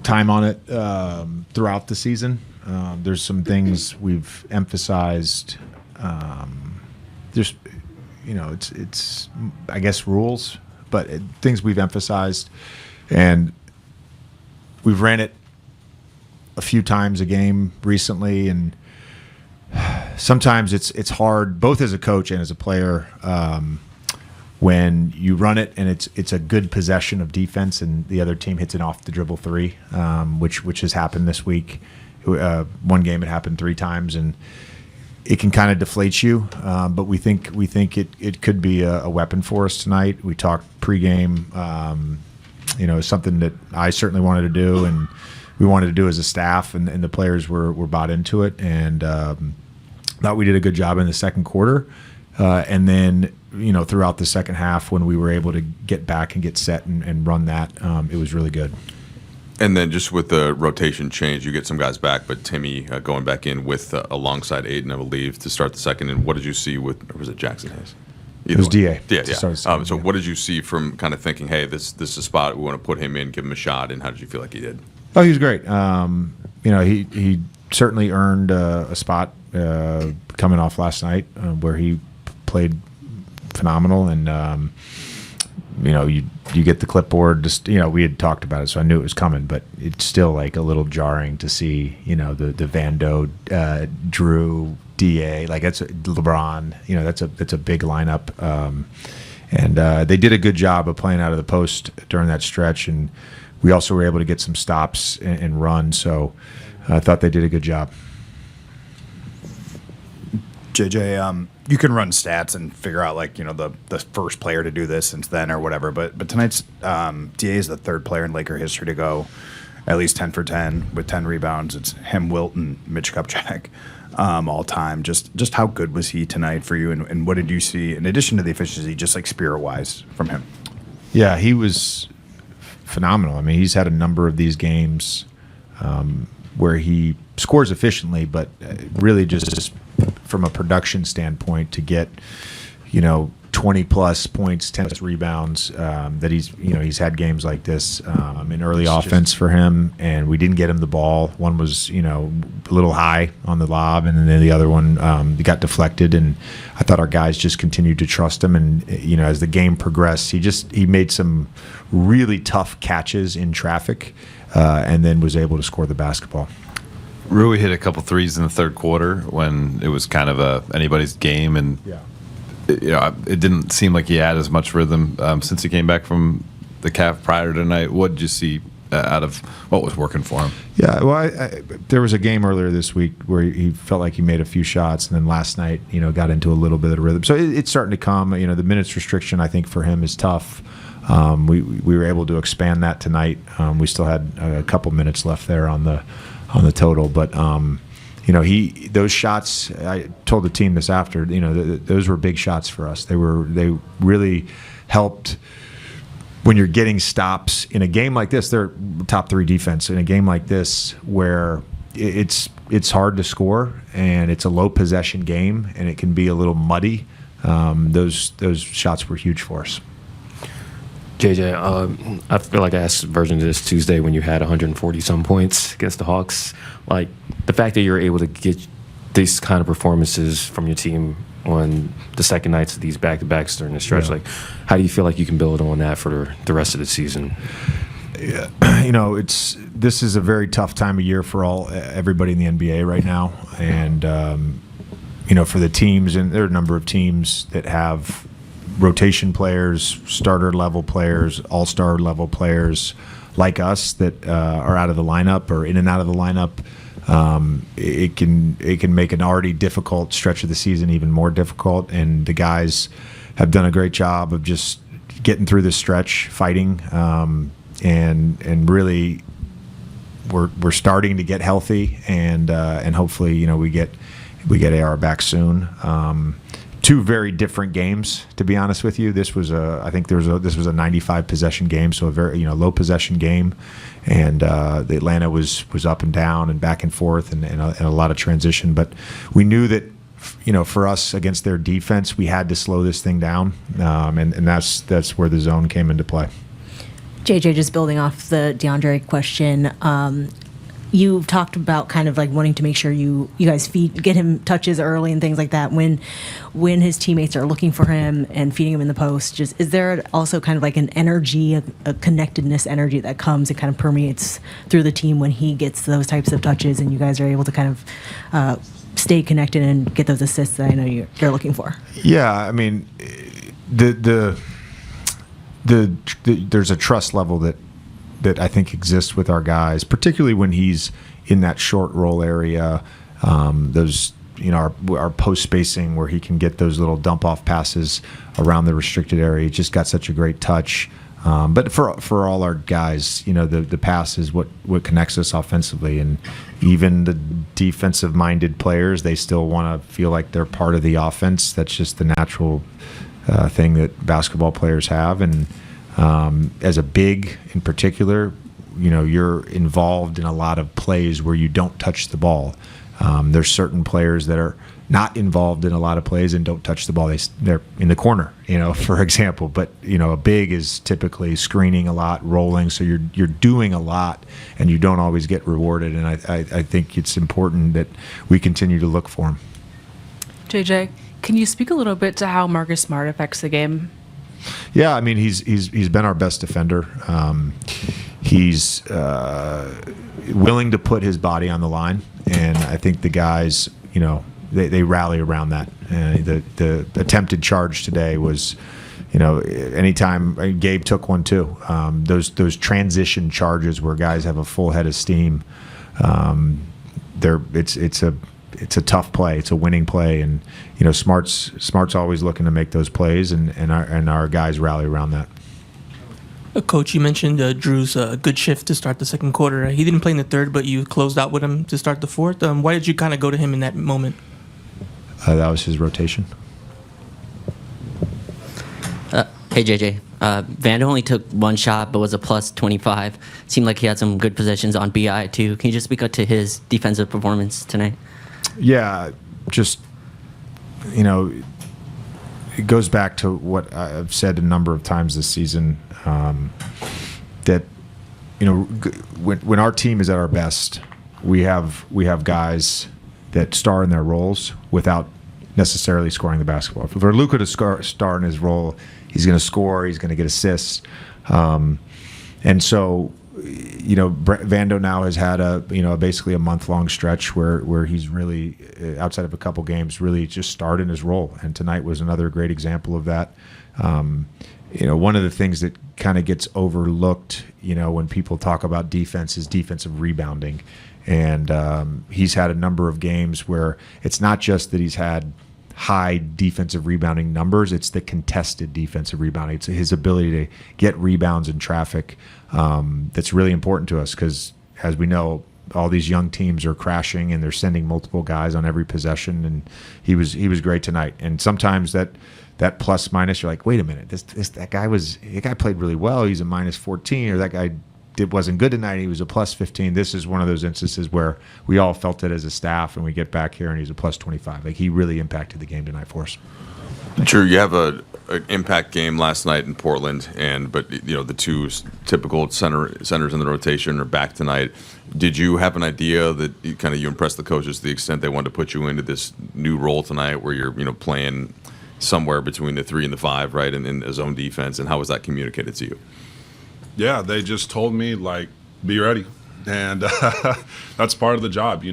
time on it throughout the season. There's some things we've emphasized. There's, it's I guess rules, but things we've emphasized, and we've ran it a few times a game recently, and sometimes it's hard, both as a coach and as a player, when you run it and it's a good possession of defense and the other team hits an off the dribble three, which has happened this week. One game it happened 3 times, and it can kind of deflate you. But we think it could be a weapon for us tonight. We talked pregame, something that I certainly wanted to do, and we wanted to do as a staff, and the players were bought into it, and thought we did a good job in the second quarter. And then, throughout the second half, when we were able to get back and get set and run that, it was really good. And then just with the rotation change, you get some guys back, but Timme going back in with alongside Ayton, I believe, to start the second. And what did you see with, or was it Jackson Hayes? It was DA. Yeah. So what did you see from kind of thinking, hey, this is a spot, we want to put him in, give him a shot, and how did you feel like he did? Oh, he was great. He certainly earned a spot coming off last night where he played phenomenal, and you get the clipboard. Just we had talked about it, so I knew it was coming. But it's still like a little jarring to see the Vando, Drew, Da, like that's LeBron. That's a big lineup, and they did a good job of playing out of the post during that stretch, and we also were able to get some stops and run. So I thought they did a good job. JJ, you can run stats and figure out the first player to do this since then or whatever. But tonight's Da is the third player in Laker history to go at least 10 for 10 with 10 rebounds. It's him, Wilt, and Mitch Kupchak all time. Just how good was he tonight for you, and what did you see in addition to the efficiency, just like spirit wise, from him? Yeah, he was phenomenal. I mean, he's had a number of these games where he scores efficiently, but really just from a production standpoint to get 20 plus points, 10 plus rebounds, that he's had games like this in early offense for him, and we didn't get him the ball. One was a little high on the lob, and then the other one got deflected, and I thought our guys just continued to trust him, and as the game progressed, he made some really tough catches in traffic, and then was able to score the basketball. Rui hit a couple threes in the third quarter when it was kind of anybody's game, and it didn't seem like he had as much rhythm since he came back from the calf prior to tonight. What did you see out of what was working for him? Yeah, well, there was a game earlier this week where he felt like he made a few shots, and then last night, got into a little bit of the rhythm. So it's starting to come. The minutes restriction, I think, for him is tough. We were able to expand that tonight. We still had a couple minutes left there on the total, but those shots, I told the team this after, those were big shots for us. They really helped when you're getting stops in a game like this. They're top 3 defense in a game like this where it's hard to score and it's a low possession game and it can be a little muddy. Those shots were huge for us. JJ, I feel like I asked a version of this Tuesday when you had 140-some points against the Hawks. Like, the fact that you're able to get these kind of performances from your team on the second nights of these back-to-backs during the stretch, like, how do you feel like you can build on that for the rest of the season? Yeah, this is a very tough time of year for everybody in the NBA right now, and for the teams, and there are a number of teams that have rotation players, starter level players, all-star level players like us that are out of the lineup or in and out of the lineup. It can make an already difficult stretch of the season even more difficult, and the guys have done a great job of just getting through this stretch, fighting, and really we're starting to get healthy, and hopefully we get AR back soon. 2 very different games, to be honest with you. This was this was a 95 possession game, so a very low possession game, and the Atlanta was up and down and back and forth and a lot of transition. But we knew that for us against their defense, we had to slow this thing down, and that's where the zone came into play. JJ, just building off the DeAndre question, you've talked about kind of like wanting to make sure you guys get him touches early and things like that. When his teammates are looking for him and feeding him in the post, just is there also kind of like an energy, a connectedness energy that comes and kind of permeates through the team when he gets those types of touches and you guys are able to kind of stay connected and get those assists that I know you're looking for? Yeah, I mean, there's a trust level that I think exists with our guys, particularly when he's in that short roll area. Those, our post spacing where he can get those little dump off passes around the restricted area. He just got such a great touch. But for all our guys, the pass is what connects us offensively, and even the defensive minded players, they still want to feel like they're part of the offense. That's just the natural thing that basketball players have, and as a big in particular, you're involved in a lot of plays where you don't touch the ball. There's certain players that are not involved in a lot of plays and don't touch the ball. They're in the corner, for example. But a big is typically screening a lot, rolling. So you're doing a lot, and you don't always get rewarded. And I think it's important that we continue to look for him. JJ, can you speak a little bit to how Marcus Smart affects the game? Yeah, I mean he's been our best defender. He's willing to put his body on the line, and I think the guys, they rally around that. The attempted charge today was, anytime Gabe took one too. Those transition charges where guys have a full head of steam. It's a tough play. It's a winning play, and Smart's always looking to make those plays, and our guys rally around that. Coach, you mentioned Drew's good shift to start the second quarter. He didn't play in the third, but you closed out with him to start the fourth. Why did you kind of go to him in that moment? That was his rotation. Hey, JJ. Vando only took one shot, but was a plus 25. Seemed like he had some good possessions on BI, too. Can you just speak up to his defensive performance tonight? Yeah, just, it goes back to what I've said a number of times this season, that, when our team is at our best, we have guys that star in their roles without necessarily scoring the basketball. For Luka to star in his role, he's going to score, he's going to get assists. And so, Vando now has had basically a month-long stretch where he's really, outside of a couple games, really just starred in his role. And tonight was another great example of that. One of the things that kind of gets overlooked, when people talk about defense is defensive rebounding. And he's had a number of games where it's not just that he's had high defensive rebounding numbers, it's the contested defensive rebounding. It's his ability to get rebounds in traffic that's really important to us, because as we know, all these young teams are crashing and they're sending multiple guys on every possession, and he was great tonight. And sometimes that plus minus, you're like, wait a minute, that guy played really well, he's a minus 14, or that guy wasn't good tonight, he was a plus 15. This is one of those instances where we all felt it as a staff, and we get back here and he's a plus 25. Like, he really impacted the game tonight for us. Drew, you have an impact game last night in Portland, but the two typical centers in the rotation are back tonight. Did you have an idea that you impressed the coaches to the extent they wanted to put you into this new role tonight, where you're playing somewhere between the 3 and the 5, right, and in a zone defense, and how was that communicated to you? Yeah, they just told me, be ready. And that's part of the job,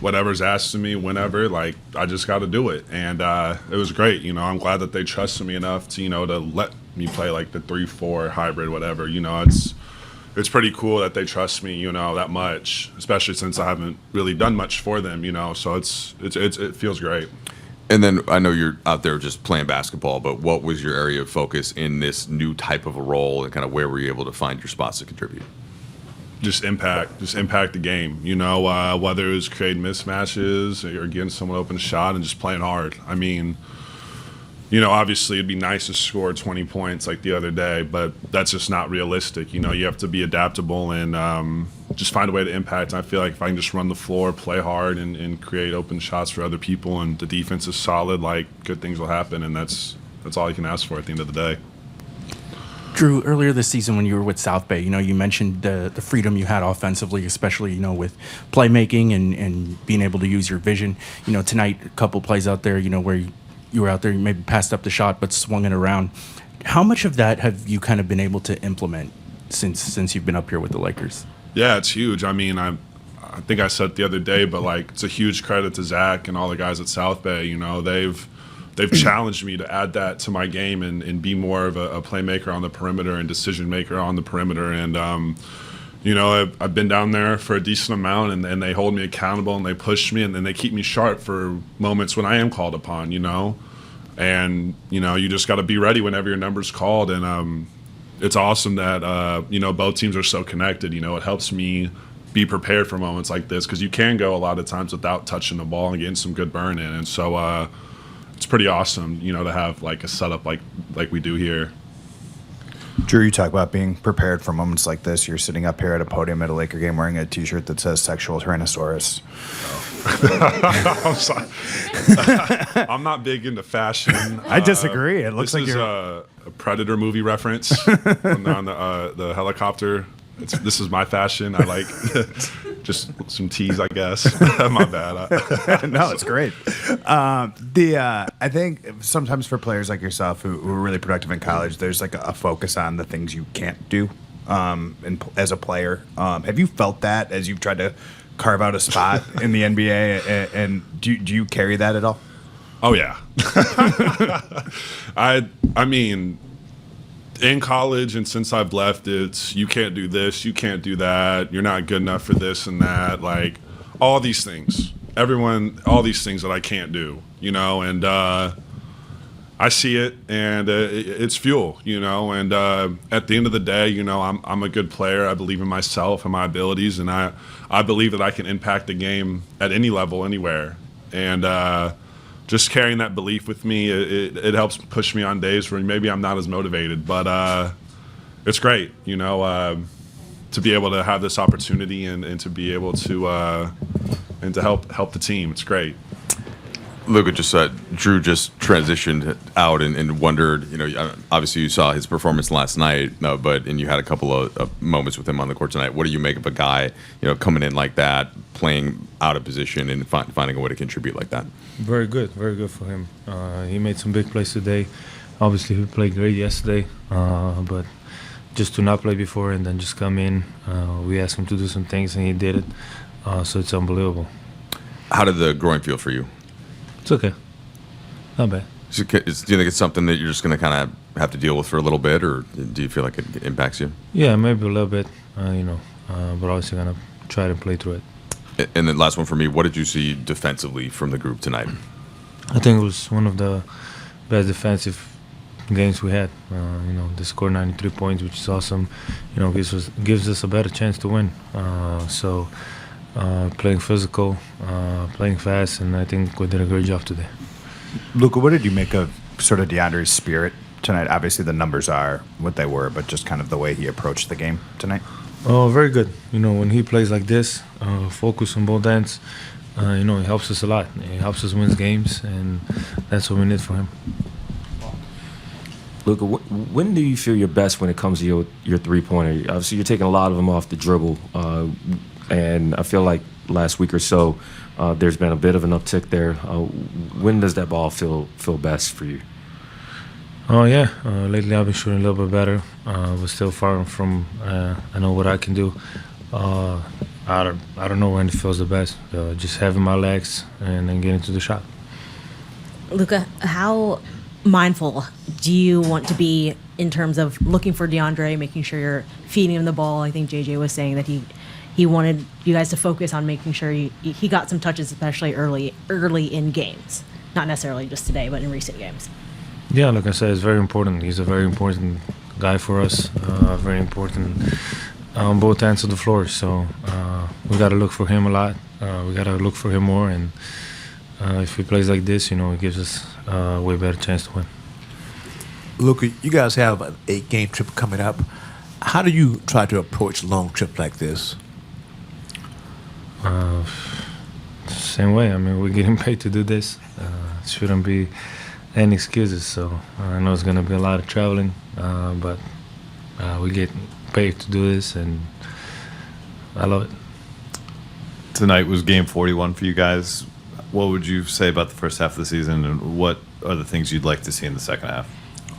whatever's asked of me, whenever, I just got to do it. And it was great. I'm glad that they trusted me enough to, to let me play the 3-4 hybrid, whatever. It's pretty cool that they trust me, that much, especially since I haven't really done much for them, so it feels great. And then I know you're out there just playing basketball, but what was your area of focus in this new type of a role, and kind of where were you able to find your spots to contribute? Just impact the game, whether it was creating mismatches or getting someone open shot and just playing hard. I mean, obviously it'd be nice to score 20 points like the other day, but that's just not realistic. You have to be adaptable and just find a way to impact. And I feel like if I can just run the floor, play hard, and create open shots for other people, and the defense is solid, good things will happen, and that's all you can ask for at the end of the day. Drew, earlier this season when you were with South Bay, you mentioned the freedom you had offensively, especially, with playmaking and being able to use your vision. Tonight, a couple plays out there, where you were out there, you maybe passed up the shot but swung it around. How much of that have you kind of been able to implement since you've been up here with the Lakers? Yeah, it's huge. I mean, I think I said it the other day, but it's a huge credit to Zach and all the guys at South Bay. They've challenged me to add that to my game and be more of a playmaker on the perimeter and decision maker on the perimeter. And I've been down there for a decent amount, and they hold me accountable and they push me and then they keep me sharp for moments when I am called upon. And you just got to be ready whenever your number's called. And it's awesome that both teams are so connected. It helps me be prepared for moments like this because you can go a lot of times without touching the ball and getting some good burn in. And so it's pretty awesome, to have a setup like we do here. Drew, you talk about being prepared for moments like this. You're sitting up here at a podium at a Laker game wearing a T-shirt that says "Sexual Tyrannosaurus." I'm sorry. I'm not big into fashion. I disagree. It looks like you're a Predator movie reference on the helicopter. This is my fashion. I like just some teas, I guess. My bad. No, it's great. I think sometimes for players like yourself who are really productive in college, there's a focus on the things you can't do as a player. Have you felt that as you've tried to carve out a spot in the NBA? And do you carry that at all? Oh yeah. I mean, in college and since I've left, it's you can't do this, you can't do that, you're not good enough for this and that, all these things. All these things that I can't do, and I see it and it's fuel, and at the end of the day, I'm a good player. I believe in myself and my abilities, and I believe that I can impact the game at any level, anywhere. And just carrying that belief with me, it helps push me on days where maybe I'm not as motivated. But it's great, to be able to have this opportunity and to be able to help the team. It's great. Luka Drew just transitioned out and wondered, obviously you saw his performance last night, and you had a couple of moments with him on the court tonight. What do you make of a guy, coming in like that, playing out of position and finding a way to contribute like that? Very good for him. He made some big plays today. Obviously, he played great yesterday, but just to not play before and then just come in, we asked him to do some things and he did it. So it's unbelievable. How did the groin feel for you? It's okay. Not bad. Do you think it's something that you're just going to kind of have to deal with for a little bit, or do you feel like it impacts you? Yeah, maybe a little bit, but obviously going to try to play through it. And then last one for me, what did you see defensively from the group tonight? I think it was one of the best defensive games we had. They scored 93 points, which is awesome. Gives us a better chance to win. Playing physical, playing fast, and I think we did a great job today. Luka, what did you make of sort of DeAndre's spirit tonight? Obviously, the numbers are what they were, but just kind of the way he approached the game tonight. Oh, very good. When he plays like this, focus on both ends, it helps us a lot. It helps us win games, and that's what we need for him. Luka, when do you feel your best when it comes to your three-pointer? Obviously, you're taking a lot of them off the dribble, and I feel like last week or so, there's been a bit of an uptick there. When does that ball feel best for you? Oh, yeah. Lately, I've been shooting a little bit better, but still far from I know what I can do. I don't know when it feels the best. Just having my legs and then getting to the shot. Luka, how mindful do you want to be in terms of looking for DeAndre, making sure you're feeding him the ball? I think JJ was saying that he wanted you guys to focus on making sure he got some touches, especially early in games. Not necessarily just today, but in recent games. Yeah, like I said, it's very important. He's a very important guy for us, very important on both ends of the floor. So we got to look for him a lot. We got to look for him more. And if he plays like this, it gives us a way better chance to win. Luka, you guys have an 8-game trip coming up. How do you try to approach a long trip like this? Same way. I mean, we're getting paid to do this. Shouldn't be any excuses. So I know it's going to be a lot of traveling, but We get paid to do this, and I love it. Tonight was game 41 for you guys. What would you say about the first half of the season, and what are the things you'd like to see in the second half?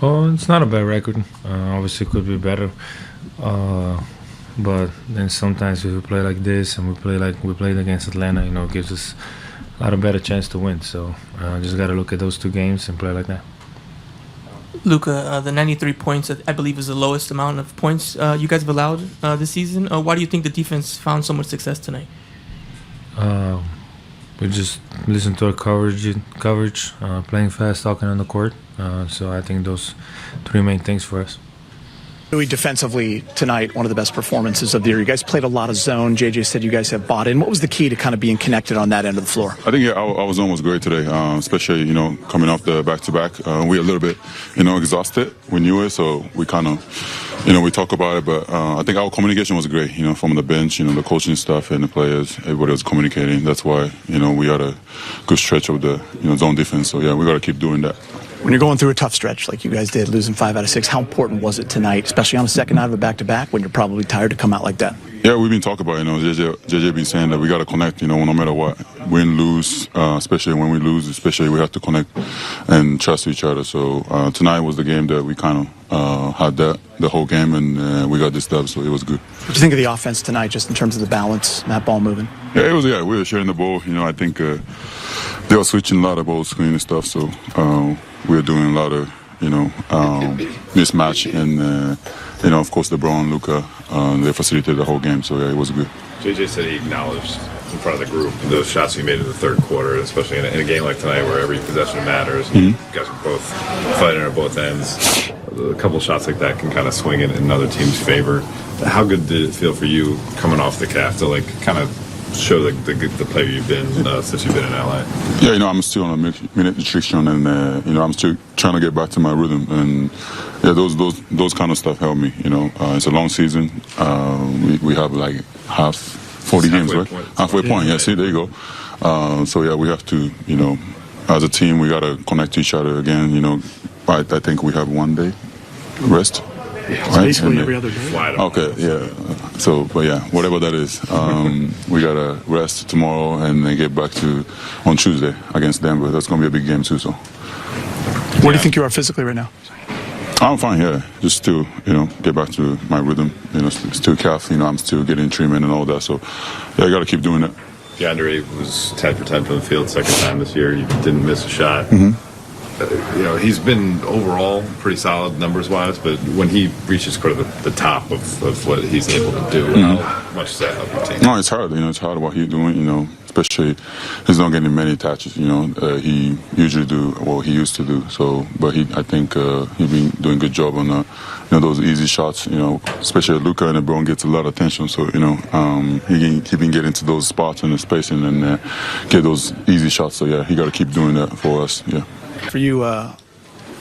Oh, it's not a bad record. Obviously, it could be better. But then sometimes if we play like this and we play like we played against Atlanta, it gives us a lot of better chance to win. So just got to look at those 2 games and play like that. Luka, the 93 points, I believe, is the lowest amount of points you guys have allowed this season. Why do you think the defense found so much success tonight? We just listen to our coverage, playing fast, talking on the court. So I think those 3 main things for us. Rui, defensively tonight, one of the best performances of the year. You guys played a lot of zone. JJ said you guys have bought in. What was the key to kind of being connected on that end of the floor? I think our zone was great today, especially coming off the back-to-back. We're a little bit exhausted. We knew it, so we kind of we talk about it. But I think our communication was great. From the bench, the coaching staff and the players, everybody was communicating. That's why we had a good stretch of the zone defense. So yeah, we got to keep doing that. When you're going through a tough stretch like you guys did, losing 5 out of 6, how important was it tonight, especially on the second night of a back-to-back when you're probably tired to come out like that? Yeah, we've been talking about JJ been saying that we got to connect, no matter what. Win, lose, especially when we lose, especially we have to connect and trust each other. So tonight was the game that we kind of had that the whole game, and we got this dub, so it was good. What do you think of the offense tonight, just in terms of the balance, that ball moving? Yeah, we were sharing the ball. I think they were switching a lot of ball screen and stuff, so we were doing a lot of, mismatch, and, of course, LeBron and Luka, they facilitated the whole game, so yeah, it was good. JJ said he acknowledged in front of the group those shots he made in the third quarter, especially in a game like tonight where every possession matters. You guys are both fighting at both ends. A couple shots like that can kind of swing it in another team's favor. How good did it feel for you coming off the calf to kind of show the player you've been since you've been in LA? Yeah, I'm still on a minute restriction, and I'm still trying to get back to my rhythm, and yeah, those kind of stuff help me. It's a long season. We have like 40 games, right? Halfway point. Yeah, see, there you go. So yeah, we have to, as a team, we got to connect to each other again. I think we have 1 day rest. It's basically every other day. Okay, yeah. So, but yeah, whatever that is, we got to rest tomorrow and then get back on Tuesday against Denver. That's going to be a big game too, so. Where do you think you are physically right now? I'm fine, yeah. Just to, get back to my rhythm. Still calf, I'm still getting treatment and all that. So, yeah, I got to keep doing it. Deandre was 10 for 10 from the field second time this year. You didn't miss a shot. He's been overall pretty solid numbers-wise, but when he reaches kind of the top of what he's able to do, how much does that help your team? No, it's hard. It's hard what he's doing. Especially he's not getting many touches. He usually do what he used to do. So, but I think he's been doing a good job on those easy shots. Especially Luka and LeBron gets a lot of attention. So he been getting to those spots in the spacing and get those easy shots. So yeah, he got to keep doing that for us. Yeah. For you,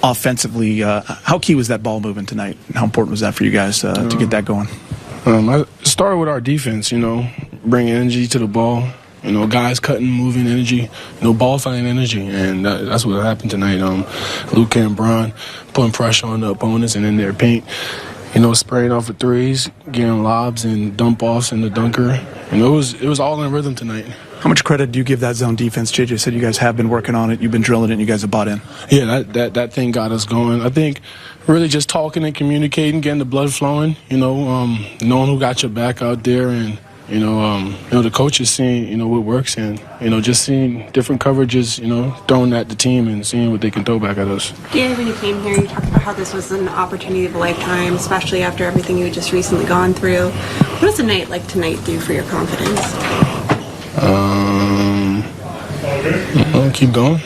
offensively, how key was that ball moving tonight? How important was that for you guys to get that going? I started with our defense, bringing energy to the ball. Guys cutting, moving energy, ball fighting energy, and that's what happened tonight. Luka and Bron putting pressure on the opponents and in their paint. Spraying off of threes, getting lobs and dump offs in the dunker. It was all in rhythm tonight. How much credit do you give that zone defense? JJ said you guys have been working on it, you've been drilling it, and you guys have bought in. Yeah, that thing got us going. I think really just talking and communicating, getting the blood flowing, knowing who got your back out there, and the coaches seeing, what works, and, just seeing different coverages, throwing at the team and seeing what they can throw back at us. Yeah, when you came here, you talked about how this was an opportunity of a lifetime, especially after everything you had just recently gone through. What does a night like tonight do for your confidence? Keep going.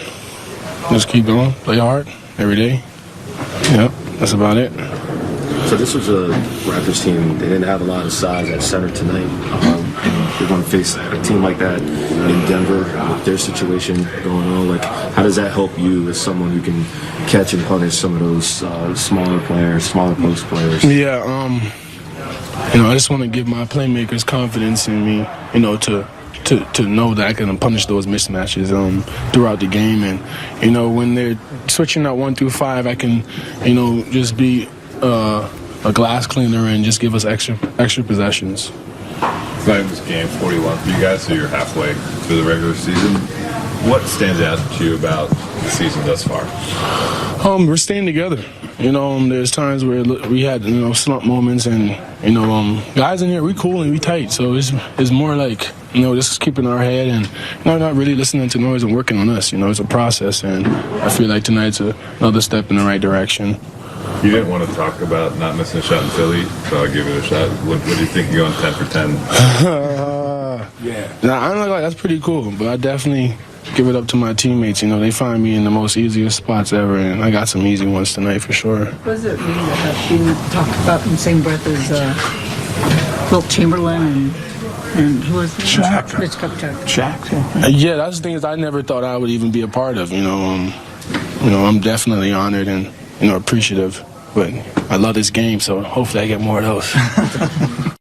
Just keep going. Play hard every day. Yep, that's about it. So this was a Raptors team. They didn't have a lot of size at center tonight. They're going to face a team like that in Denver with their situation going on. How does that help you as someone who can catch and punish some of those smaller players, smaller post players? Yeah, I just want to give my playmakers confidence in me, to know that I can punish those mismatches throughout the game. And, when they're switching out 1 through 5, I can, just be a glass cleaner and just give us extra possessions. Tonight was game 41 for you guys, so you're halfway through the regular season. What stands out to you about the season thus far? We're staying together. There's times where we had slump moments, and guys in here, we cool and we tight. So it's more like this is keeping our head and not really listening to noise and working on us. It's a process, and I feel like tonight's another step in the right direction. You didn't want to talk about not missing a shot in Philly, so I'll give it a shot. What do you think you're going 10 for 10? Yeah. Nah, I'm not like that's pretty cool, but I definitely give it up to my teammates. They find me in the most easiest spots ever, and I got some easy ones tonight for sure. What does it mean to have been talked about in the same breath as Wilt Chamberlain and who was it? Shaq. Mitch Kupchak. Shaq. Yeah, that's the thing is I never thought I would even be a part of. I'm definitely honored and appreciative. But I love this game, so hopefully I get more of those.